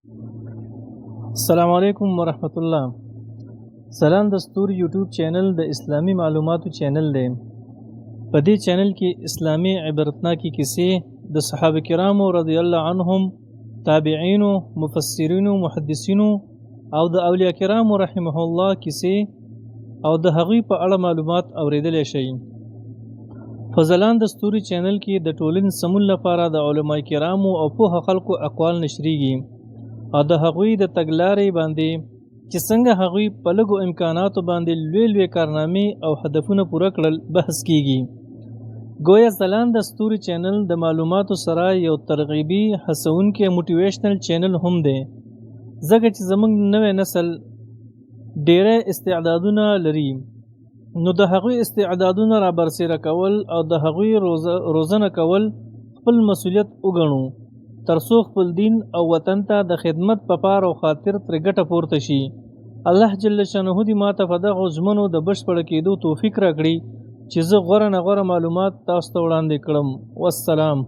السلام علیکم ورحمت الله. سلام دستور یوټیوب چینل د اسلامی معلوماتو چینل دی. په دې چینل کې اسلامی عبرتناکې کیسې د صحابه کرامو رضی الله عنهم، تابعینو، مفسرینو، محدثینو او د اولیاء کرامو رحمه الله کیسې او د هغوی په اړه معلومات اوریدلی شئ. فضلان دستوري چینل کې د ټولنې سمون لپاره د علماء کرامو او پوهه خلکو اقوال نشریږي او د هغوی د تګلارې باندې چې څنګه هغوی په لږو امکاناتو باندې لوی کارنامې او هدفونه پوره کړل بحث کیږي. گویا ځلان دستوري چینل د معلوماتو سره یو ترغیبي، هڅونکي، موټیویشنل چینل هم دی، ځکه چې زموږ نوی نسل ډیری استعدادونه لري، نو د هغوی استعدادونه را برسېره کول او د هغوی روزنه کول خپل مسؤلیت وګڼو، ترڅو خپل دین او وطن ته د خدمت په پار او خاطر ترې ګټه پورته شي. الله جل شانه دې ماته په دغو ژمنو د بشپړه کېدو توفیق راکړي چې زه غوره نه غوره معلومات تاسو ته وړاندې کړم. والسلام.